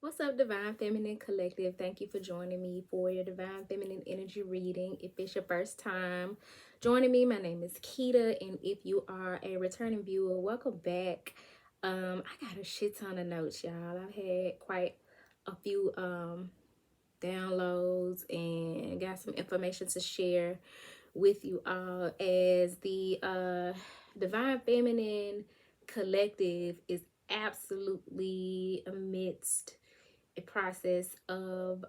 What's up, Divine Feminine Collective? Thank you for joining me for your Divine Feminine Energy reading. If it's your first time joining me, my name is Keita, and if you are a returning viewer, welcome back. I got a shit ton of notes, y'all. I've had quite a few downloads and got some information to share with you all as the Divine Feminine Collective is absolutely amidst a process of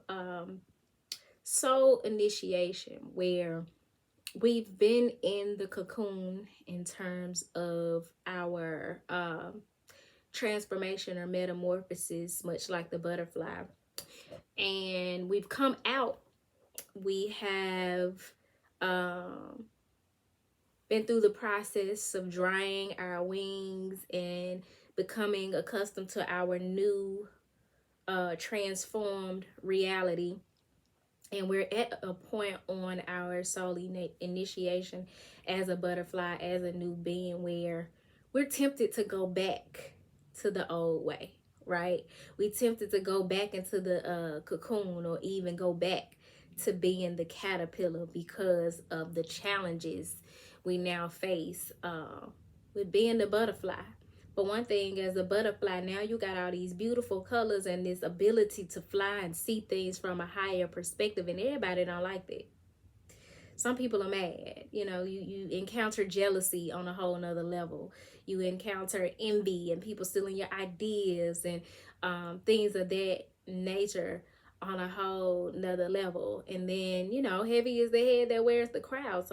soul initiation where we've been in the cocoon in terms of our transformation or metamorphosis, much like the butterfly. And we've come out, we have um, been through the process of drying our wings and becoming accustomed to our new transformed reality, and we're at a point on our soul initiation as a butterfly, as a new being, where we're tempted to go back to the old way, right? We tempted to go back into the cocoon, or even go back to being the caterpillar because of the challenges we now face with being the butterfly. But one thing, as a butterfly, now you got all these beautiful colors and this ability to fly and see things from a higher perspective, and everybody don't like that. Some people are mad. You encounter jealousy on a whole nother level. You encounter envy and people stealing your ideas and things of that nature on a whole nother level. And then, heavy is the head that wears the crown.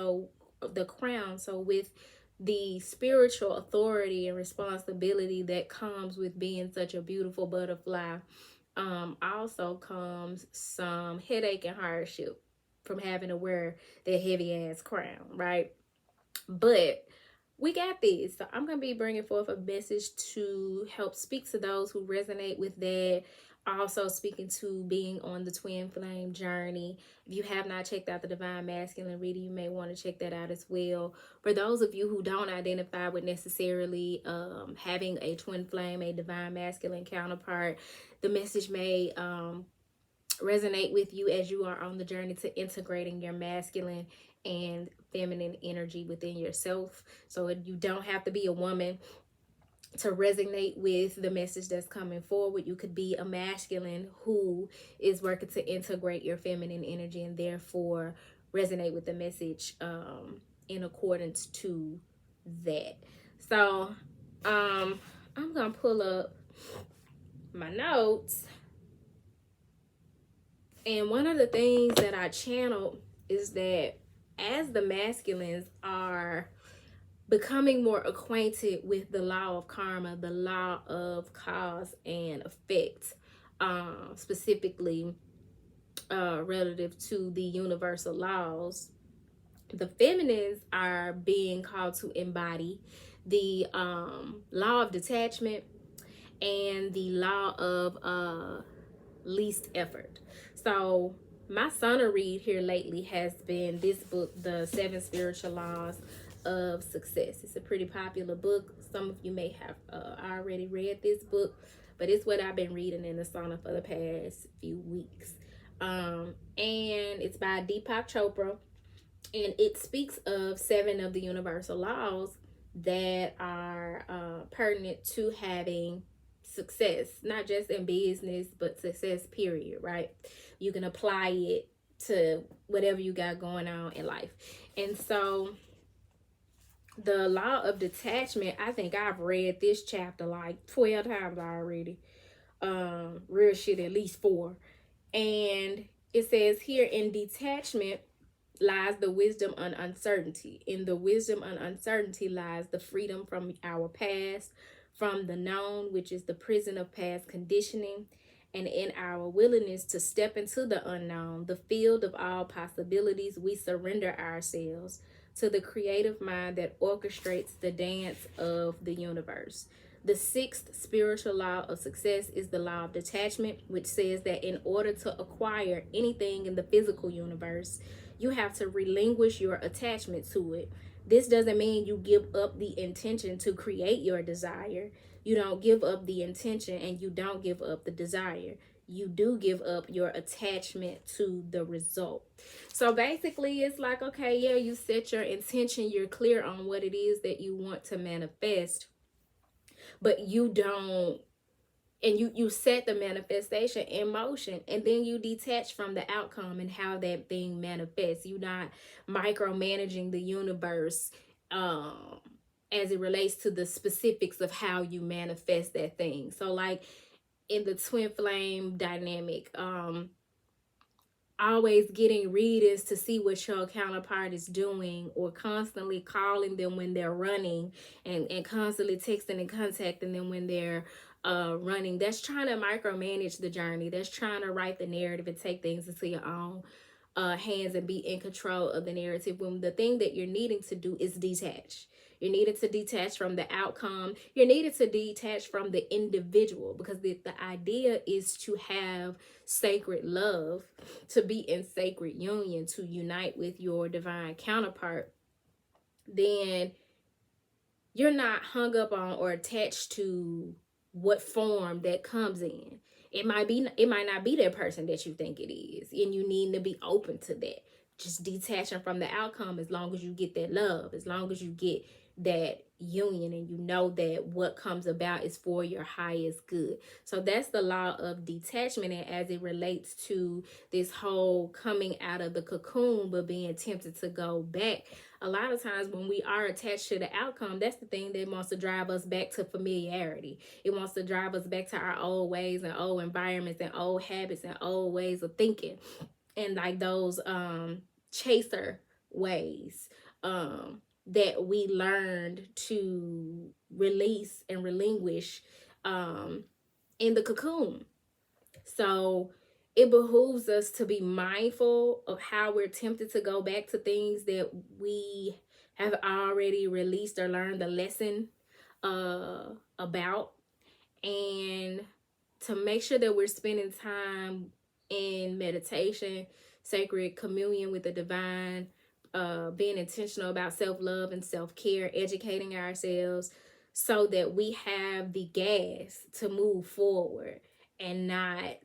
So with the spiritual authority and responsibility that comes with being such a beautiful butterfly, also comes some headache and hardship from having to wear that heavy ass crown, right? But we got this. So I'm going to be bringing forth a message to help speak to those who resonate with that. Also speaking to being on the twin flame journey. If you have not checked out the Divine Masculine reading, you may want to check that out as well. For those of you who don't identify with necessarily having a twin flame, a divine masculine counterpart, the message may resonate with you as you are on the journey to integrating your masculine and feminine energy within yourself. So you don't have to be a woman to resonate with the message that's coming forward. You could be a masculine who is working to integrate your feminine energy, and therefore resonate with the message in accordance to that. So I'm gonna pull up my notes. And one of the things that I channeled is that as the masculines are becoming more acquainted with the law of karma, the law of cause and effect, specifically relative to the universal laws, the feminines are being called to embody the law of detachment and the law of least effort. So my summer read here lately has been this book, The 7 Spiritual Laws of Success. It's a pretty popular book. Some of you may have already read this book, but it's what I've been reading in the sauna for the past few weeks. And it's by Deepak Chopra, and it speaks of 7 of the universal laws that are pertinent to having success, not just in business, but success period, right? You can apply it to whatever you got going on in life. And so the law of detachment, I think I've read this chapter like 12 times already. Real shit, at least 4. And it says here, in detachment lies the wisdom and uncertainty. In the wisdom and uncertainty lies the freedom from our past, from the known, which is the prison of past conditioning, and in our willingness to step into the unknown, the field of all possibilities, we surrender ourselves to the creative mind that orchestrates the dance of the universe. The 6th spiritual law of success is the law of detachment, which says that in order to acquire anything in the physical universe, you have to relinquish your attachment to it. This doesn't mean you give up the intention to create your desire. You don't give up the intention, and you don't give up the desire. You do give up your attachment to the result. So basically, it's like, okay, yeah, you set your intention, you're clear on what it is that you want to manifest, but you don't, and you set the manifestation in motion, and then you detach from the outcome and how that thing manifests. You're not micromanaging the universe as it relates to the specifics of how you manifest that thing. So like in the twin flame dynamic, always getting readings to see what your counterpart is doing, or constantly calling them when they're running, and constantly texting and contacting them when they're running. That's trying to micromanage the journey. That's trying to write the narrative and take things into your own hands and be in control of the narrative, when the thing that you're needing to do is detach. You're needed to detach from the outcome. You're needed to detach from the individual, because the idea is to have sacred love, to be in sacred union, to unite with your divine counterpart. Then you're not hung up on or attached to what form that comes in. It might not be that person that you think it is, and you need to be open to that. Just detaching from the outcome, as long as you get that love, as long as you get that union, and you know that what comes about is for your highest good. So that's the law of detachment. And as it relates to this whole coming out of the cocoon but being tempted to go back, a lot of times when we are attached to the outcome, that's the thing that wants to drive us back to familiarity. It wants to drive us back to our old ways and old environments and old habits and old ways of thinking, and like those chaser ways that we learned to release and relinquish in the cocoon. So it behooves us to be mindful of how we're tempted to go back to things that we have already released or learned the lesson about, and to make sure that we're spending time in meditation, sacred communion with the divine, being intentional about self-love and self-care, educating ourselves, so that we have the gas to move forward and not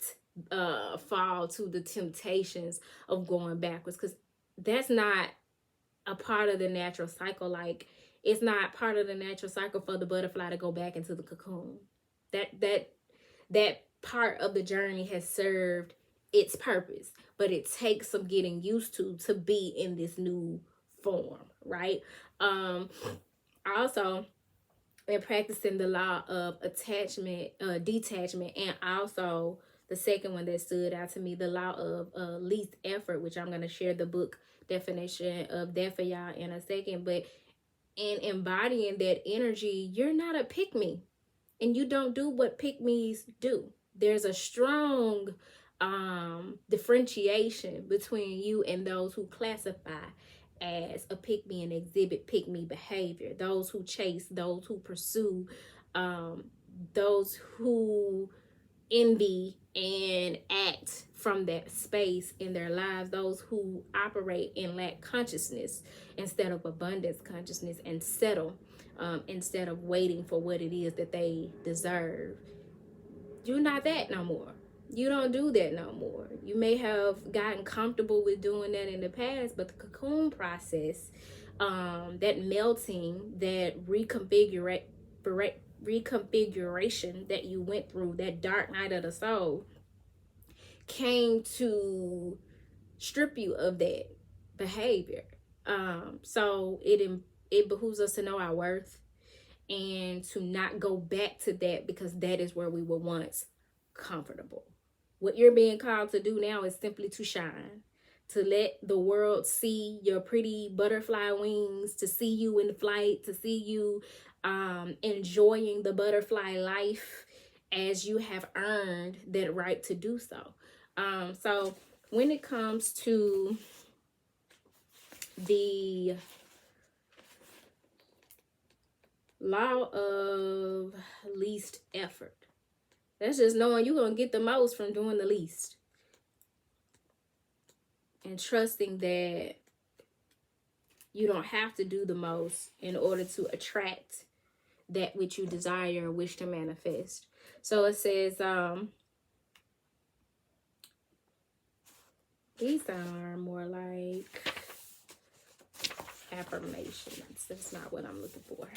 fall to the temptations of going backwards, because that's not a part of the natural cycle. Like, it's not part of the natural cycle for the butterfly to go back into the cocoon. That part of the journey has served its purpose, but it takes some getting used to be in this new form, right? Also, and practicing the law of detachment, and also the second one that stood out to me, the law of least effort, which I'm going to share the book definition of that for y'all in a second. But in embodying that energy, you're not a pick-me, and you don't do what pick-me's do. There's a strong differentiation between you and those who classify as a pick-me and exhibit pick-me behavior. Those who chase, those who pursue, those who envy and act from that space in their lives, those who operate in lack consciousness instead of abundance consciousness, and settle instead of waiting for what it is that they deserve. You're not that no more. You don't do that no more. You may have gotten comfortable with doing that in the past, but the cocoon process, that melting, that reconfiguration that you went through, that dark night of the soul, came to strip you of that behavior. So it behooves us to know our worth, and to not go back to that, because that is where we were once comfortable. What you're being called to do now is simply to shine, to let the world see your pretty butterfly wings, to see you in flight, to see you enjoying the butterfly life as you have earned that right to do so. So when it comes to the law of least effort, that's just knowing you're going to get the most from doing the least, and trusting that you don't have to do the most in order to attract that which you desire or wish to manifest. So it says, these are more like affirmations. That's not what I'm looking for.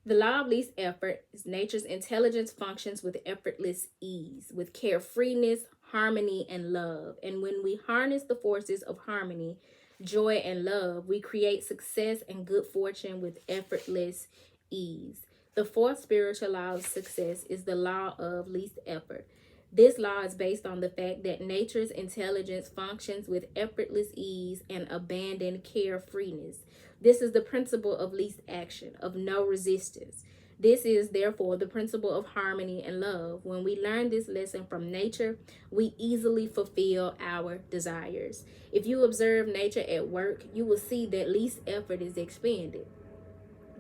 The law of least effort is nature's intelligence functions with effortless ease, with carefreeness, harmony, and love. And when we harness the forces of harmony, joy, and love, we create success and good fortune with effortless ease. The fourth spiritual law of success is the law of least effort. This law is based on the fact that nature's intelligence functions with effortless ease and abandoned carefreeness. This is the principle of least action, of no resistance. This is, therefore, the principle of harmony and love. When we learn this lesson from nature, we easily fulfill our desires. If you observe nature at work, you will see that least effort is expended.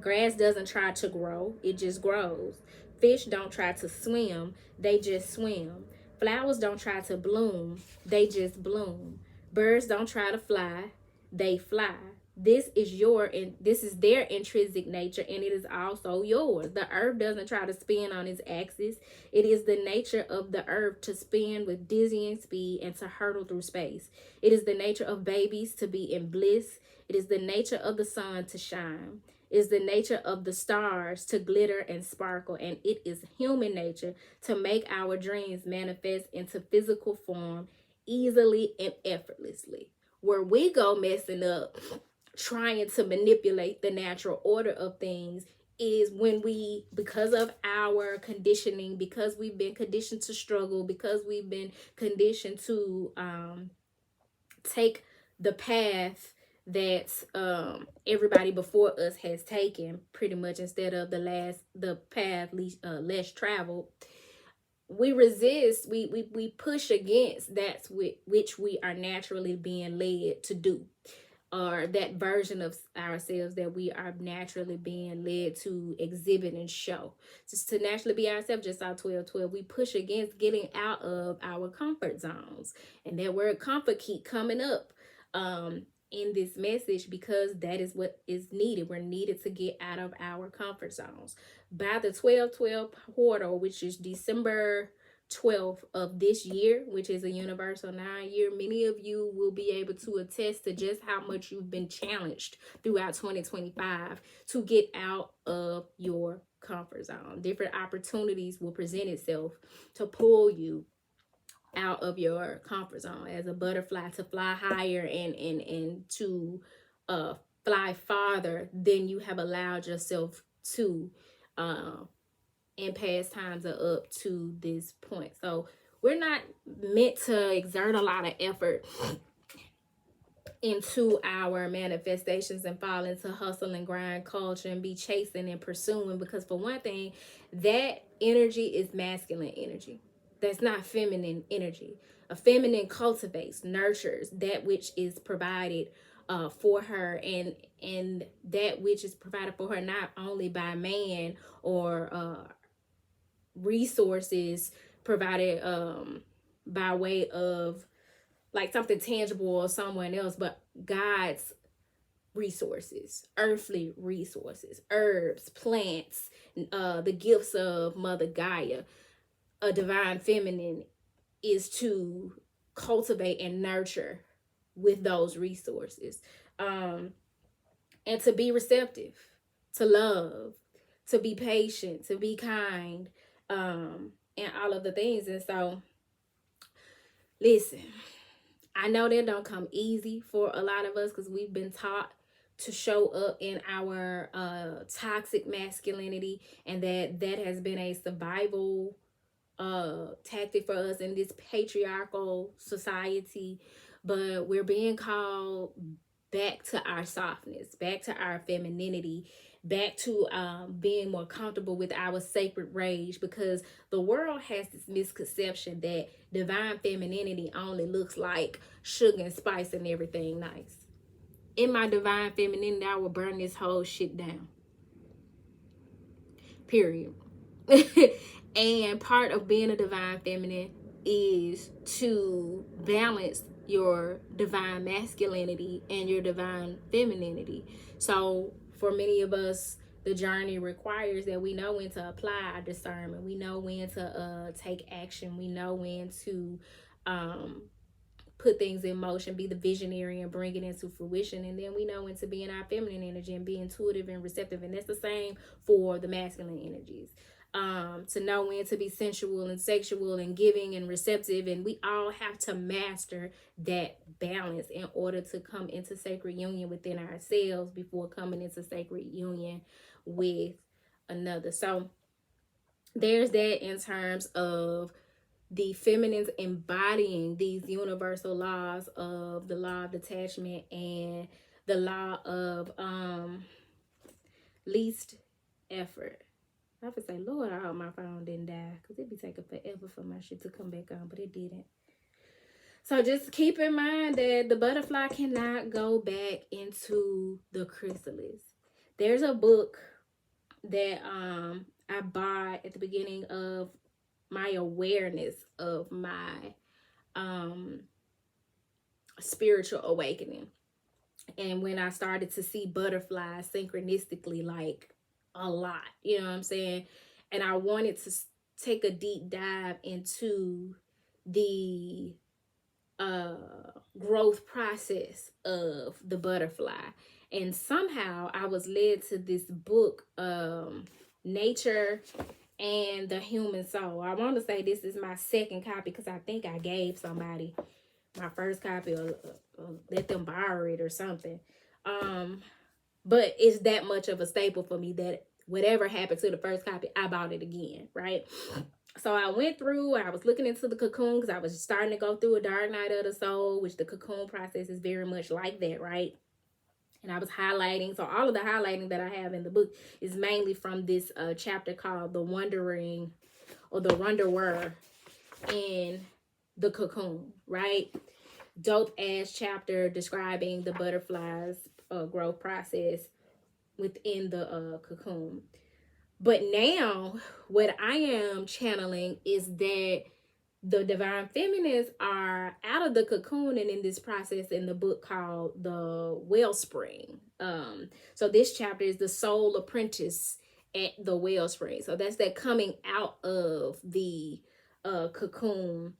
Grass doesn't try to grow, it just grows. Fish don't try to swim, they just swim. Flowers don't try to bloom, they just bloom. Birds don't try to fly, they fly. This is their intrinsic nature, and it is also yours. The earth doesn't try to spin on its axis. It is the nature of the earth to spin with dizzying speed and to hurtle through space. It is the nature of babies to be in bliss. It is the nature of the sun to shine. It is the nature of the stars to glitter and sparkle, and it is human nature to make our dreams manifest into physical form easily and effortlessly. Where we go messing up, trying to manipulate the natural order of things, is when we, because of our conditioning, because we've been conditioned to struggle, because we've been conditioned to take the path that everybody before us has taken, pretty much, instead of the path less traveled, we resist, we push against that which we are naturally being led to do, or that version of ourselves that we are naturally being led to exhibit and show. Just to naturally be ourselves, just our 12-12, we push against getting out of our comfort zones. And that word comfort keep coming up in this message, because that is what is needed. We're needed to get out of our comfort zones. By the 12-12 portal, which is December 12th of this year, which is a universal 9-year, many of you will be able to attest to just how much you've been challenged throughout 2025 to get out of your comfort zone. Different opportunities will present itself to pull you out of your comfort zone as a butterfly, to fly higher and to fly farther than you have allowed yourself to in past times or up to this point. So we're not meant to exert a lot of effort into our manifestations and fall into hustle and grind culture and be chasing and pursuing, because for one thing, that energy is masculine energy. That's not feminine energy. A feminine cultivates, nurtures that which is provided for her, and that which is provided for her not only by man or resources provided by way of like something tangible or someone else, but God's resources, earthly resources, herbs, plants, the gifts of Mother Gaia. A divine feminine is to cultivate and nurture with those resources, and to be receptive, to love, to be patient, to be kind, and all of the things. And so, listen, I know that don't come easy for a lot of us, because we've been taught to show up in our toxic masculinity, and that has been a survival tactic for us in this patriarchal society. But we're being called back to our softness, back to our femininity, back to being more comfortable with our sacred rage, because the world has this misconception that divine femininity only looks like sugar and spice and everything nice. In my divine femininity, I will burn this whole shit down. Period. And part of being a divine feminine is to balance your divine masculinity and your divine femininity. So for many of us, the journey requires that we know when to apply our discernment. We know when to take action. We know when to put things in motion, be the visionary and bring it into fruition. And then we know when to be in our feminine energy and be intuitive and receptive. And that's the same for the masculine energies. To know when to be sensual and sexual and giving and receptive. And we all have to master that balance in order to come into sacred union within ourselves before coming into sacred union with another. So there's that in terms of the feminines embodying these universal laws of the law of detachment and the law of least effort. I would say, Lord, I hope my phone didn't die, because it'd be taking forever for my shit to come back on, but it didn't. So just keep in mind that the butterfly cannot go back into the chrysalis. There's a book that I bought at the beginning of my awareness of my spiritual awakening. And when I started to see butterflies synchronistically, like a lot, you know what I'm saying? And I wanted to take a deep dive into the growth process of the butterfly. And somehow I was led to this book, Nature and the Human Soul. I want to say this is my second copy, because I think I gave somebody my first copy, or let them borrow it or something. But it's that much of a staple for me that whatever happened to the first copy, I bought it again, right? So I went through, I was looking into the Cocoon, because I was starting to go through a dark night of the soul, which the Cocoon process is very much like that, right? And I was highlighting. So all of the highlighting that I have in the book is mainly from this chapter called The Wandering, or The Wanderer in the Cocoon, right? Dope ass chapter describing the butterfly's growth process within the cocoon. But now what I am channeling is that the divine feminines are out of the cocoon and in this process in the book called The Wellspring. So this chapter is the soul apprentice at the wellspring. So that's that coming out of the cocoon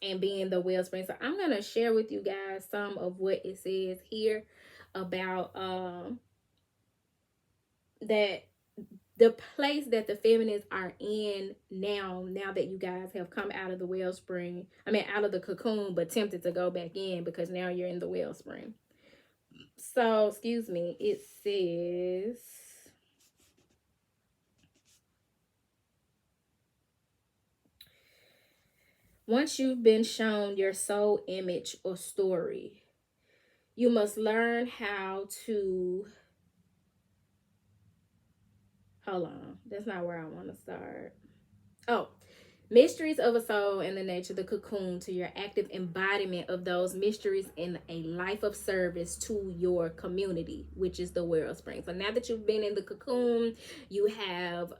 and being the wellspring. So I'm going to share with you guys some of what it says here about that the place that the feminines are in now that you guys have come out of the wellspring, out of the cocoon, but tempted to go back in because now you're in the wellspring. So, excuse me, it says, once you've been shown your soul image or story, you must learn how to, hold on, that's not where I want to start. Oh, mysteries of a soul and the nature of the cocoon, to your active embodiment of those mysteries in a life of service to your community, which is the wellspring. So now that you've been in the cocoon, you have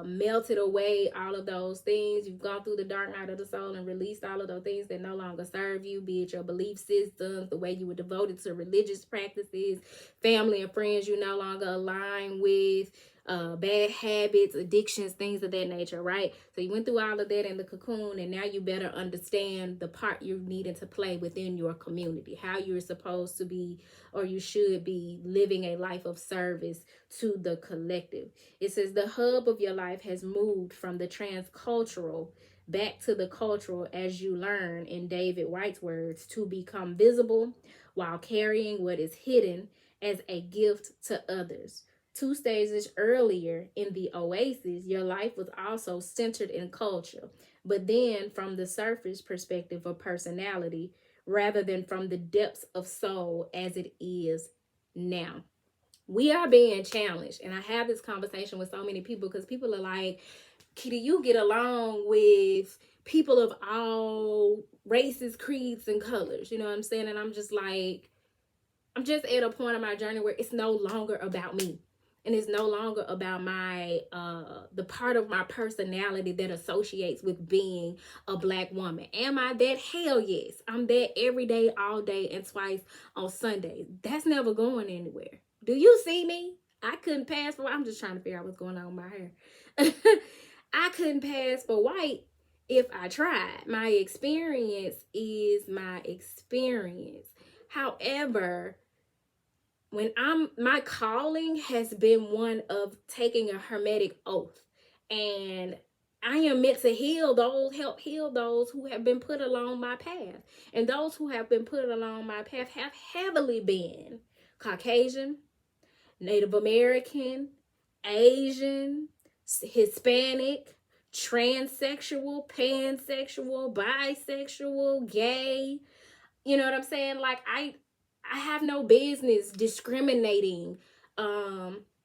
melted away all of those things. You've gone through the dark night of the soul and released all of those things that no longer serve you, be it your belief systems, the way you were devoted to religious practices, family and friends you no longer align with, bad habits, addictions, things of that nature, right? So you went through all of that in the cocoon, and now you better understand the part you're needing to play within your community, how you're supposed to be, or you should be, living a life of service to the collective. It says the hub of your life has moved from the transcultural back to the cultural as you learn, in David White's words, to become visible while carrying what is hidden as a gift to others. 2 stages earlier in the oasis, your life was also centered in culture, but then from the surface perspective of personality rather than from the depths of soul as it is now. We are being challenged, and I have this conversation with so many people because people are like, Kitty, you get along with people of all races, creeds, and colors. You know what I'm saying? And I'm just like, I'm just at a point in my journey where it's no longer about me. And it's no longer about my the part of my personality that associates with being a Black woman. Am I that? Hell yes. I'm that every day, all day, and twice on Sundays. That's never going anywhere. Do you see me? I couldn't pass for, I'm just trying to figure out what's going on with my hair. I couldn't pass for white if I tried. My experience is my experience. However, my calling has been one of taking a hermetic oath, and I am meant to help heal those who have been put along my path. And those who have been put along my path have heavily been Caucasian, Native American, Asian, Hispanic, transsexual, pansexual, bisexual, gay. You know what I'm saying? Like I have no business discriminating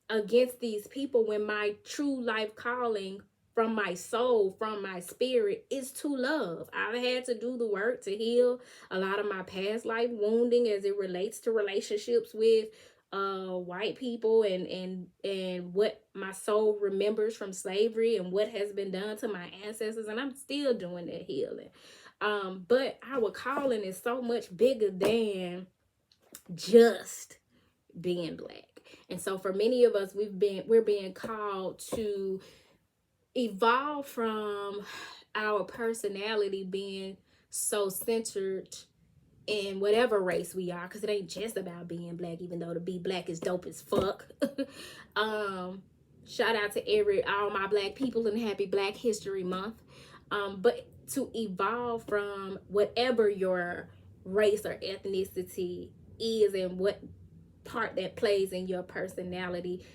against these people when my true life calling from my soul, from my spirit, is to love. I've had to do the work to heal a lot of my past life wounding as it relates to relationships with white people, and what my soul remembers from slavery and what has been done to my ancestors, and I'm still doing that healing. But our calling is so much bigger than just being black. And so for many of us, we're being called to evolve from our personality being so centered in whatever race we are, because it ain't just about being black, even though to be black is dope as fuck. Shout out to all my black people and happy Black History Month. But to evolve from whatever your race or ethnicity is and what part that plays in your personality,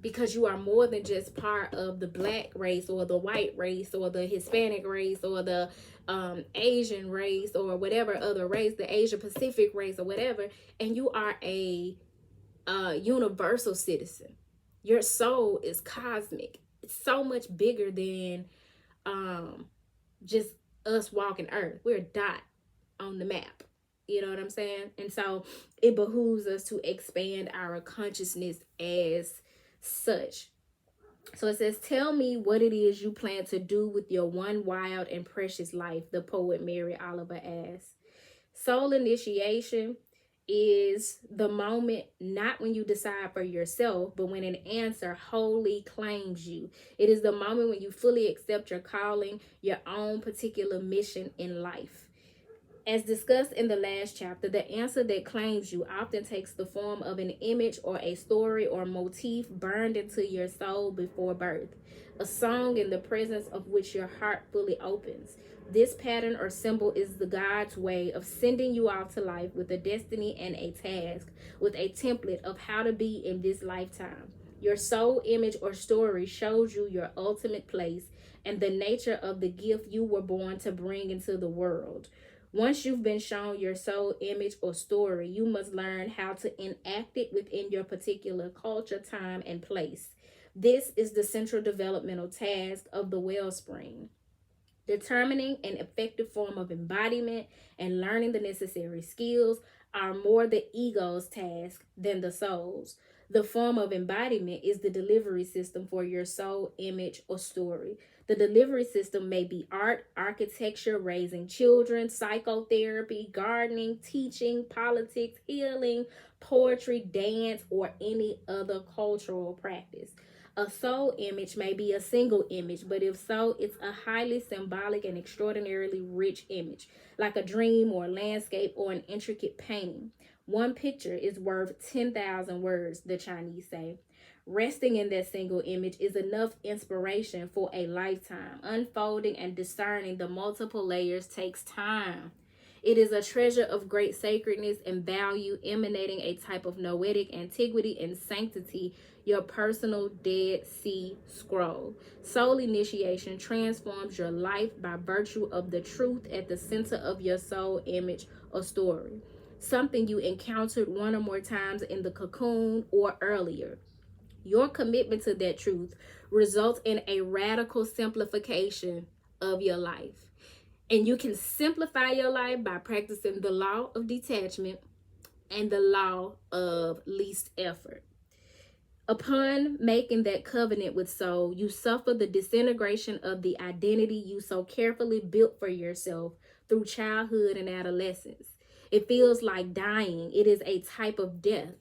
because you are more than just part of the black race or the white race or the Hispanic race or the Asian race or whatever other race, the Asia Pacific race or whatever, and you are a universal citizen. Your soul is cosmic. It's so much bigger than just us walking earth. We're a dot on the map. You know what I'm saying? And so it behooves us to expand our consciousness as such. So it says, tell me what it is you plan to do with your one wild and precious life, the poet Mary Oliver asks. Soul initiation is the moment not when you decide for yourself, but when an answer wholly claims you. It is the moment when you fully accept your calling, your own particular mission in life. As discussed in the last chapter, the answer that claims you often takes the form of an image or a story or motif burned into your soul before birth, a song in the presence of which your heart fully opens. This pattern or symbol is the God's way of sending you off to life with a destiny and a task, with a template of how to be in this lifetime. Your soul image or story shows you your ultimate place and the nature of the gift you were born to bring into the world. Once you've been shown your soul image or story, you must learn how to enact it within your particular culture, time, and place. This is the central developmental task of the wellspring. Determining an effective form of embodiment and learning the necessary skills are more the ego's task than the soul's. The form of embodiment is the delivery system for your soul image or story. The delivery system may be art, architecture, raising children, psychotherapy, gardening, teaching, politics, healing, poetry, dance, or any other cultural practice. A soul image may be a single image, but if so, it's a highly symbolic and extraordinarily rich image, like a dream or a landscape or an intricate painting. One picture is worth 10,000 words, the Chinese say. Resting in that single image is enough inspiration for a lifetime. Unfolding and discerning the multiple layers takes time. It is a treasure of great sacredness and value, emanating a type of noetic antiquity and sanctity, your personal Dead Sea Scroll. Soul initiation transforms your life by virtue of the truth at the center of your soul image or story. Something you encountered one or more times in the cocoon or earlier. Your commitment to that truth results in a radical simplification of your life. And you can simplify your life by practicing the law of detachment and the law of least effort. Upon making that covenant with soul, you suffer the disintegration of the identity you so carefully built for yourself through childhood and adolescence. It feels like dying. It is a type of death.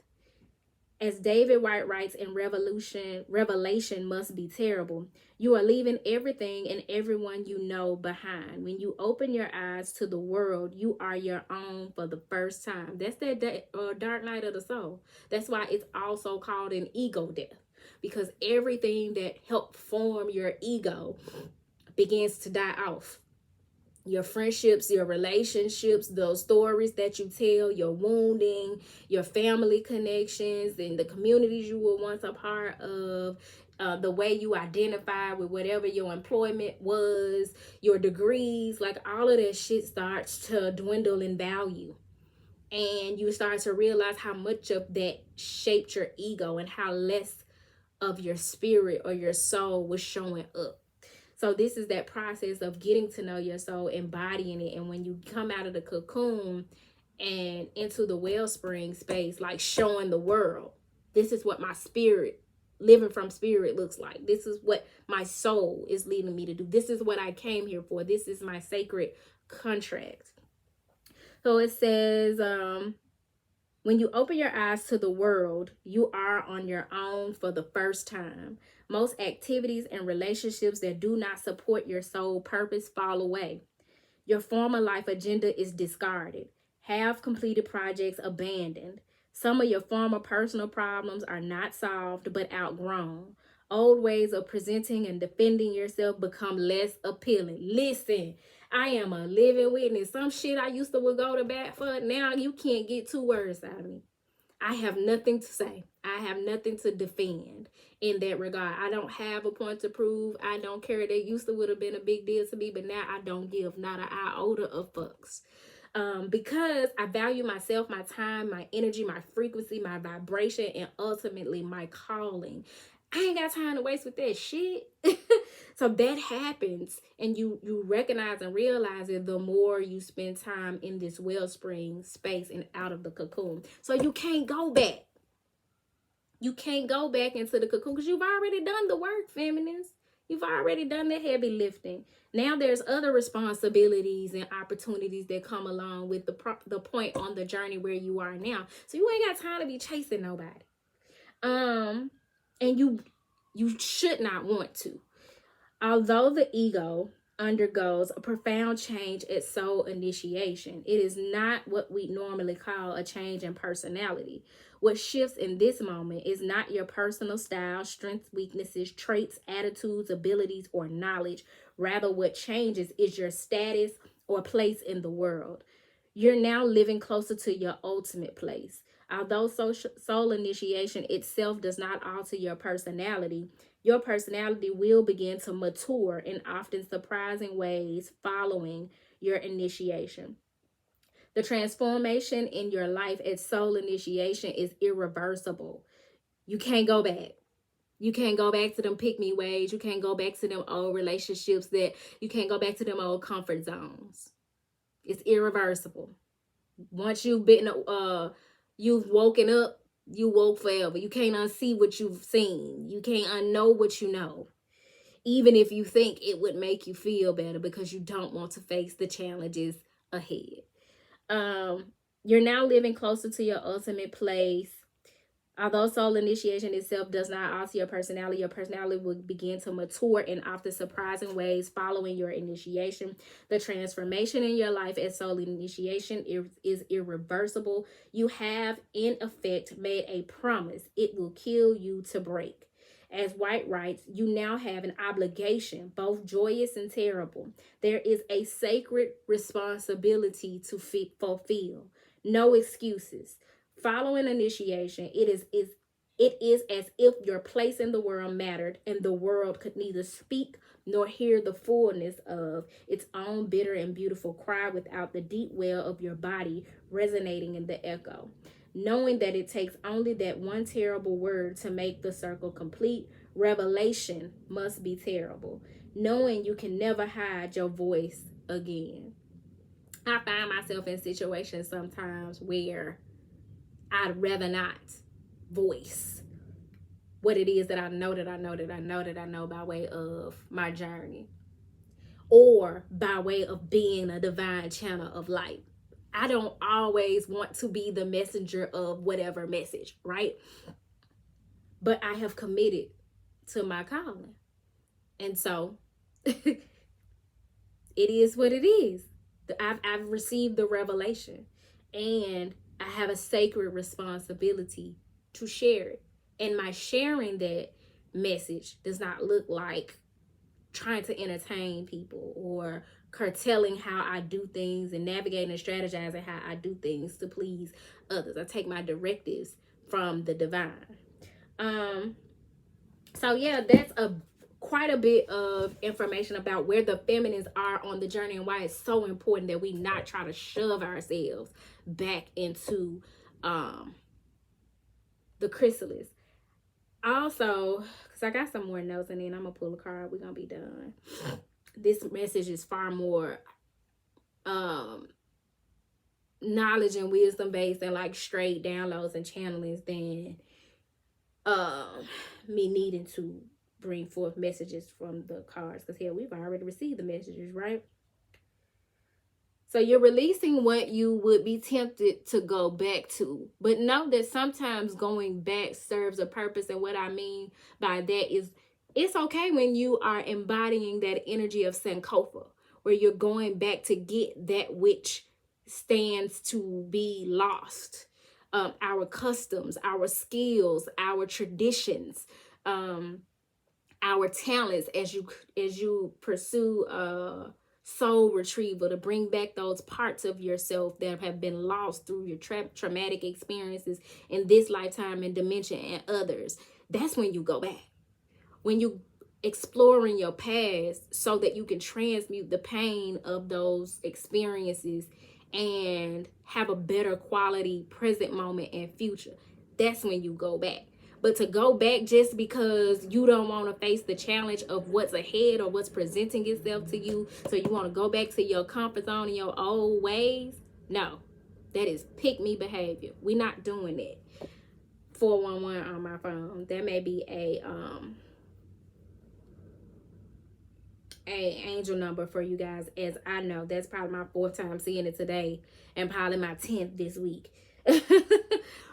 As David White writes in Revelation must be terrible. You are leaving everything and everyone you know behind. When you open your eyes to the world, you are your own for the first time. That's that dark night of the soul. That's why it's also called an ego death, because everything that helped form your ego begins to die off. Your friendships, your relationships, those stories that you tell, your wounding, your family connections, and the communities you were once a part of, the way you identify with whatever your employment was, your degrees, like all of that shit starts to dwindle in value. And you start to realize how much of that shaped your ego and how less of your spirit or your soul was showing up. So this is that process of getting to know your soul, embodying it. And when you come out of the cocoon and into the wellspring space, like showing the world, this is what my spirit, living from spirit, looks like. This is what my soul is leading me to do. This is what I came here for. This is my sacred contract. So it says, when you open your eyes to the world, you are on your own for the first time. Most activities and relationships that do not support your soul purpose fall away. Your former life agenda is discarded. Half completed projects abandoned. Some of your former personal problems are not solved but outgrown. Old ways of presenting and defending yourself become less appealing. Listen, I am a living witness. Some shit I used to would go to bat for, now you can't get 2 words out of me. I have nothing to say. I have nothing to defend in that regard. I don't have a point to prove. I don't care. That used to would have been a big deal to me, but now I don't give not an iota of fucks. Because I value myself, my time, my energy, my frequency, my vibration, and ultimately my calling. I ain't got time to waste with that shit. So that happens, and you recognize and realize it the more you spend time in this wellspring space and out of the cocoon. So you can't go back. You can't go back into the cocoon because you've already done the work, feminists. You've already done the heavy lifting. Now there's other responsibilities and opportunities that come along with the point on the journey where you are now. So you ain't got time to be chasing nobody. And you should not want to. Although the ego undergoes a profound change at soul initiation, it is not what we normally call a change in personality. What shifts in this moment is not your personal style, strengths, weaknesses, traits, attitudes, abilities, or knowledge. Rather, what changes is your status or place in the world. You're now living closer to your ultimate place. Although soul initiation itself does not alter your personality will begin to mature in often surprising ways following your initiation. The transformation in your life at soul initiation is irreversible. You can't go back. You can't go back to them pick-me ways. You can't go back to them old relationships you can't go back to them old comfort zones. It's irreversible. Once you've woken up, you woke forever. You can't unsee what you've seen. You can't unknow what you know. Even if you think it would make you feel better because you don't want to face the challenges ahead. You're now living closer to your ultimate place. Although soul initiation itself does not alter your personality will begin to mature in often surprising ways following your initiation. The transformation in your life at soul initiation is irreversible. You have, in effect, made a promise. It will kill you to break. As White writes, you now have an obligation, both joyous and terrible. There is a sacred responsibility to fulfill. No excuses. Following initiation, it is as if your place in the world mattered and the world could neither speak nor hear the fullness of its own bitter and beautiful cry without the deep well of your body resonating in the echo. Knowing that it takes only that one terrible word to make the circle complete, revelation must be terrible. Knowing you can never hide your voice again. I find myself in situations sometimes where I'd rather not voice what it is that I know by way of my journey or by way of being a divine channel of light. I don't always want to be the messenger of whatever message, right? but I have committed to my calling. And so it is what it is. I've received the revelation, and I have a sacred responsibility to share it. And my sharing that message does not look like trying to entertain people or curtailing how I do things and navigating and strategizing how I do things to please others. I take my directives from the divine. So yeah, that's quite a bit of information about where the feminines are on the journey and why it's so important that we not try to shove ourselves back into the chrysalis. Also, because I got some more notes and then I'm gonna pull a card, we're gonna be done. This message is far more knowledge and wisdom based and like straight downloads and channelings than me needing to bring forth messages from the cards, because here we've already received the messages, right? So you're releasing what you would be tempted to go back to, but know that sometimes going back serves a purpose. And what I mean by that is it's okay when you are embodying that energy of Sankofa, where you're going back to get that which stands to be lost. Our customs, our skills, our traditions, our talents, as you pursue soul retrieval, to bring back those parts of yourself that have been lost through your traumatic experiences in this lifetime and dimension and others. That's when you go back. When you exploring your past so that you can transmute the pain of those experiences and have a better quality present moment and future. That's when you go back. But to go back just because you don't want to face the challenge of what's ahead or what's presenting itself to you, so you want to go back to your comfort zone and your old ways, no, that is pick me behavior. We're not doing that. 411 on my phone. That may be a angel number for you guys, as I know that's probably my 4th time seeing it today and probably my 10th this week.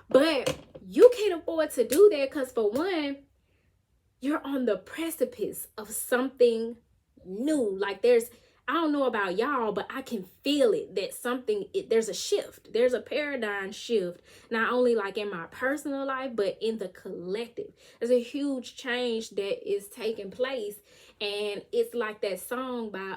But you can't afford to do that, because for one, you're on the precipice of something new. Like I don't know about y'all, but I can feel it, that there's a shift. There's a paradigm shift, not only like in my personal life, but in the collective. There's a huge change that is taking place. And it's like that song by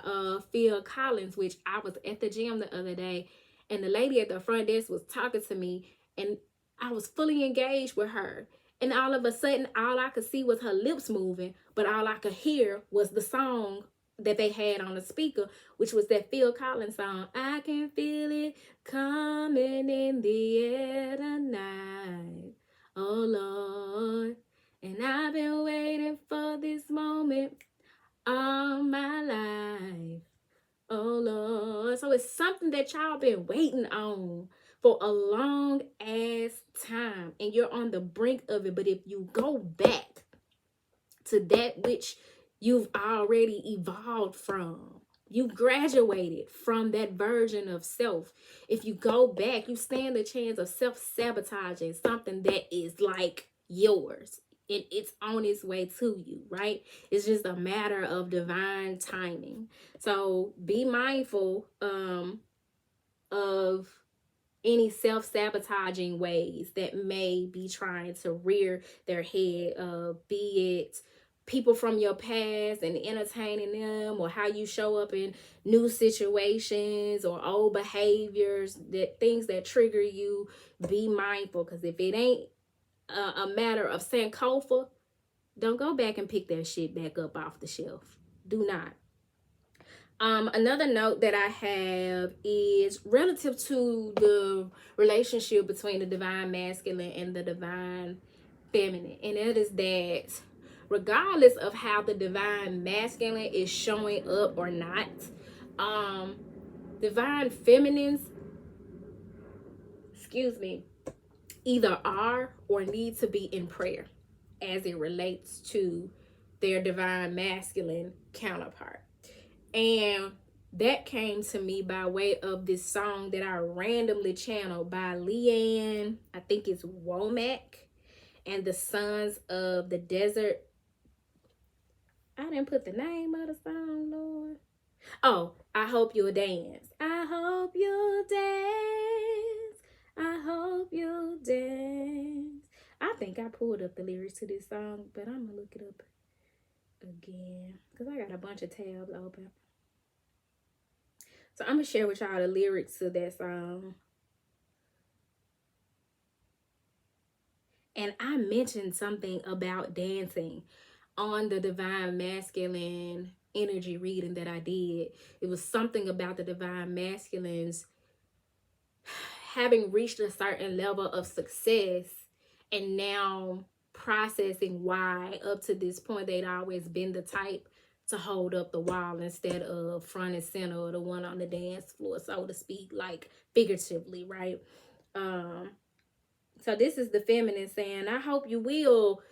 Phil Collins, which I was at the gym the other day, and the lady at the front desk was talking to me, and I was fully engaged with her. And all of a sudden, all I could see was her lips moving, but all I could hear was the song that they had on the speaker, which was that Phil Collins song, I can feel it coming in the air tonight, oh Lord, and I've been waiting for this moment all my life, oh Lord. So it's something that y'all been waiting on for a long ass time, and you're on the brink of it. But if you go back to that which you've already evolved from, you graduated from that version of self. If you go back, you stand the chance of self-sabotaging something that is like yours, and it's on its way to you, right? It's just a matter of divine timing. So be mindful of any self-sabotaging ways that may be trying to rear their head, be it people from your past and entertaining them, or how you show up in new situations, or old behaviors, that things that trigger you. Be mindful, because if it ain't a matter of Sankofa, don't go back and pick that shit back up off the shelf. Do not. Another note that I have is relative to the relationship between the divine masculine and the divine feminine. And it is that regardless of how the divine masculine is showing up or not, divine feminines, either are or need to be in prayer as it relates to their divine masculine counterpart. And that came to me by way of this song that I randomly channeled by Leanne, I think it's Womack. and the sons of the desert. I didn't put the name of the song, Lord. Oh, I hope you'll dance. I hope you'll dance. I hope you'll dance. I think I pulled up the lyrics to this song, but I'm gonna look it up again because I got a bunch of tabs open. So I'm gonna share with y'all the lyrics to that song. And I mentioned something about dancing on the divine masculine energy reading that I did. It was something about the divine masculines having reached a certain level of success and now processing why up to this point they'd always been the type to hold up the wall instead of front and center or the one on the dance floor, so to speak, like figuratively, right? So this is the feminine saying, I hope you will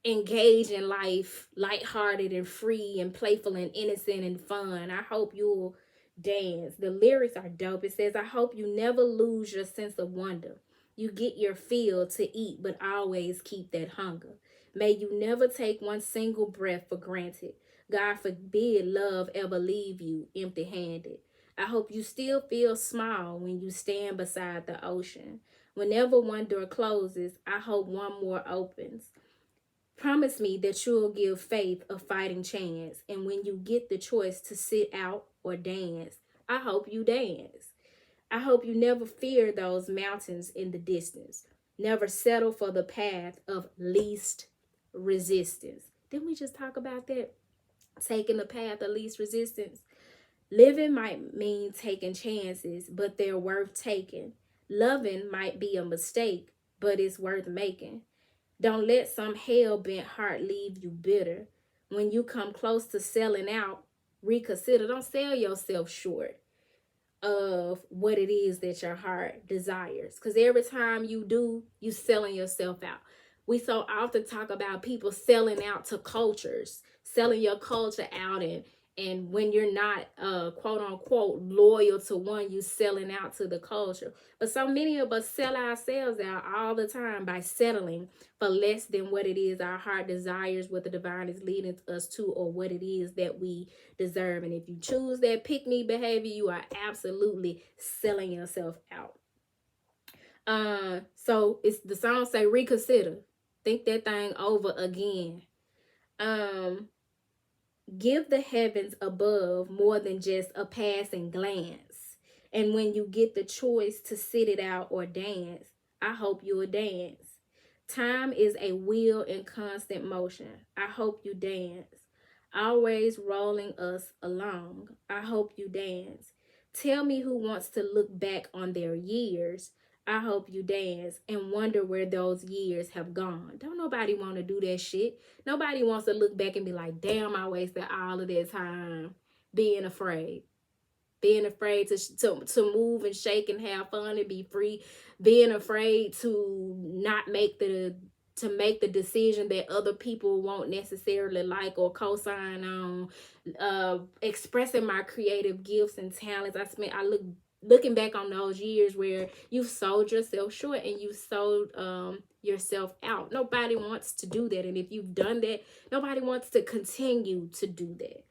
engage in life lighthearted and free and playful and innocent and fun. I hope you'll dance. The lyrics are dope. It says, I hope you never lose your sense of wonder. You get your fill to eat, but always keep that hunger. May you never take one single breath for granted. God forbid love ever leave you empty-handed. I hope you still feel small when you stand beside the ocean. Whenever one door closes, I hope one more opens. Promise me that you'll give faith a fighting chance. And when you get the choice to sit out or dance, I hope you dance. I hope you never fear those mountains in the distance. Never settle for the path of least resistance. Didn't we just talk about that? Taking the path of least resistance. Living might mean taking chances, but they're worth taking. Loving might be a mistake, but it's worth making. Don't let some hell-bent heart leave you bitter. When you come close to selling out, reconsider. Don't sell yourself short of what it is that your heart desires. Because every time you do, you selling yourself out. We so often talk about people selling out to cultures, selling your culture out, and when you're not quote unquote loyal to one, you selling out to the culture. But so many of us sell ourselves out all the time by settling for less than what it is our heart desires, what the divine is leading us to, or what it is that we deserve. And if you choose that pick me behavior, you are absolutely selling yourself out. So it's the song say reconsider. Think that thing over again. Give the heavens above more than just a passing glance. And when you get the choice to sit it out or dance, I hope you'll dance. Time is a wheel in constant motion. I hope you dance. Always rolling us along. I hope you dance. Tell me who wants to look back on their years. I hope you dance and wonder where those years have gone. Don't nobody want to do that shit. Nobody wants to look back and be like, damn, I wasted all of that time being afraid. Being afraid to move and shake and have fun and be free. Being afraid to not make the decision that other people won't necessarily like or co-sign on. Expressing my creative gifts and talents. Looking back on those years where you sold yourself short and you sold yourself out. Nobody wants to do that. And if you've done that, nobody wants to continue to do that.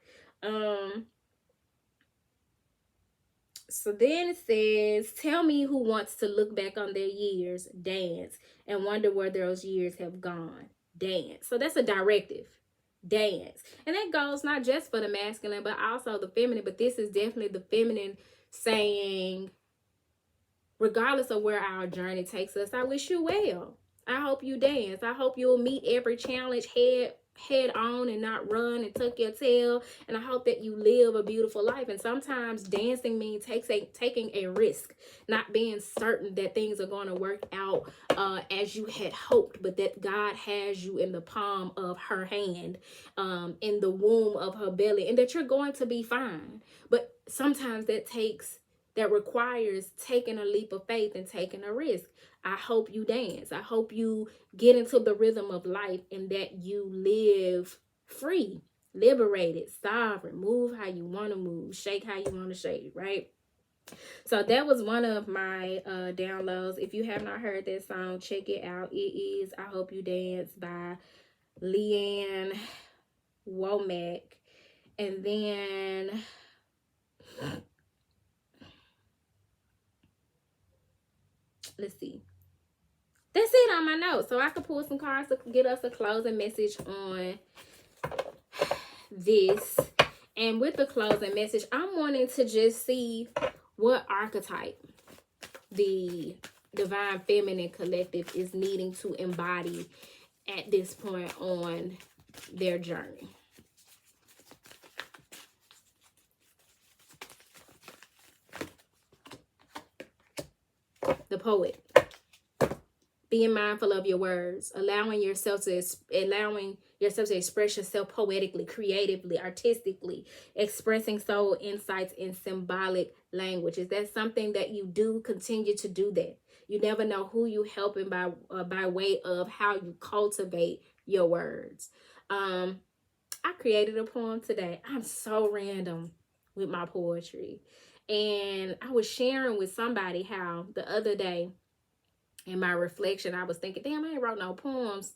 So then it says, tell me who wants to look back on their years, dance, and wonder where those years have gone. Dance. So that's a directive. Dance. And that goes not just for the masculine, but also the feminine. But this is definitely the feminine saying, regardless of where our journey takes us, I wish you well. I hope you dance. I hope you'll meet every challenge head on and not run and tuck your tail. And I hope that you live a beautiful life. And sometimes dancing means taking a risk, not being certain that things are going to work out as you had hoped, but that God has you in the palm of her hand, in the womb of her belly, and that you're going to be fine. But sometimes that requires taking a leap of faith and taking a risk. I hope you dance. I hope you get into the rhythm of life and that you live free, liberated, sovereign, move how you want to move, shake how you want to shake, right? So that was one of my downloads. If you have not heard that song, check it out. It is I Hope You Dance by Leanne Womack. And then let's see. That's it on my notes. So I could pull some cards to get us a closing message on this. And with the closing message, I'm wanting to just see what archetype the Divine Feminine Collective is needing to embody at this point on their journey. The Poet. Being mindful of your words, allowing yourself to express yourself poetically, creatively, artistically, expressing soul insights in symbolic language. Is that something that you do? Continue to do that. You never know who you helping by way of how you cultivate your words. I created a poem today. I'm so random with my poetry, and I was sharing with somebody how the other day, in my reflection, I was thinking, damn, I ain't wrote no poems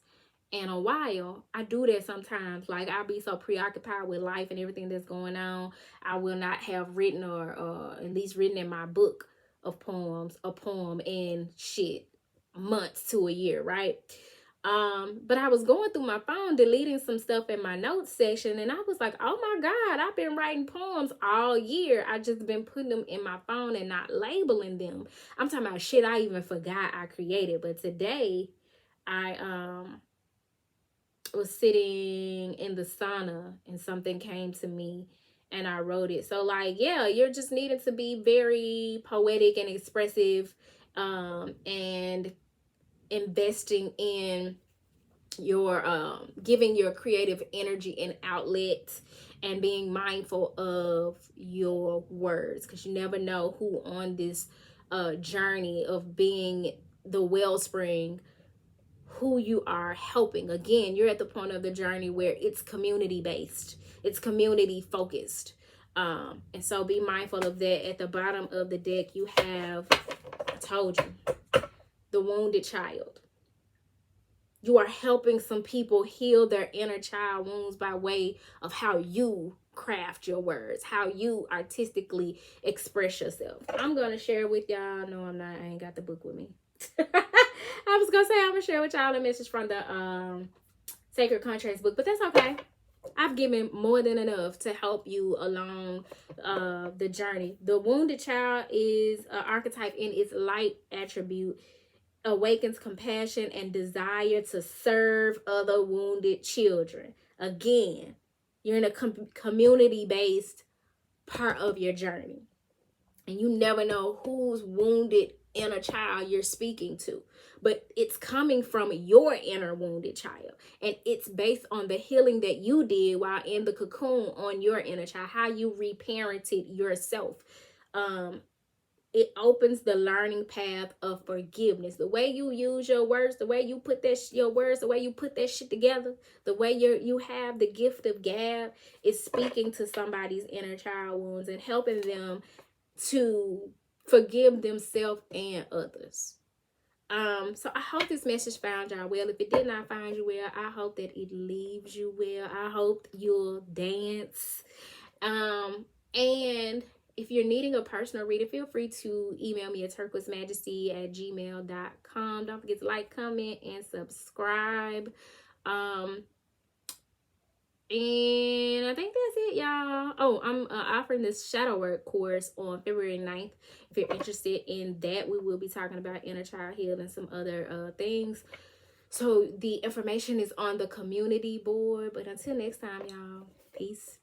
in a while. I do that sometimes. Like, I'll be so preoccupied with life and everything that's going on, I will not have written or at least written in my book of poems, a poem in months to a year, right? But I was going through my phone, deleting some stuff in my notes section, and I was like, oh my God, I've been writing poems all year. I just been putting them in my phone and not labeling them. I'm talking about shit I even forgot I created. But today I was sitting in the sauna and something came to me and I wrote it. So like, yeah, you're just needing to be very poetic and expressive, and investing in your giving your creative energy an outlet, and being mindful of your words, because you never know who on this journey of being the wellspring, who you are helping. Again, you're at the point of the journey where it's community based, it's community focused, and so be mindful of that. At the bottom of the deck you have, I told you, the wounded child. You are helping some people heal their inner child wounds by way of how you craft your words, how you artistically express yourself. I'm going to share with y'all. No, I'm not. I ain't got the book with me. I was going to say I'm going to share with y'all a message from the Sacred Contracts book, but that's okay. I've given more than enough to help you along the journey. The wounded child is an archetype in its light attribute, awakens compassion and desire to serve other wounded children. Again, you're in a community-based part of your journey, and you never know whose wounded inner child you're speaking to, but it's coming from your inner wounded child, and it's based on the healing that you did while in the cocoon on your inner child, how you reparented yourself. It opens the learning path of forgiveness. The way you use your words, the way you put your words, the way you put that shit together, the way you have the gift of gab is speaking to somebody's inner child wounds and helping them to forgive themselves and others. So I hope this message found y'all well. If it did not find you well, I hope that it leaves you well. I hope you'll dance. And if you're needing a personal reading, feel free to email me at turquoisemajesty@gmail.com. Don't forget to like, comment, and subscribe. And I think that's it, y'all. Oh, I'm offering this shadow work course on February 9th. If you're interested in that, we will be talking about inner child healing and some other things. So the information is on the community board. But until next time, y'all, peace.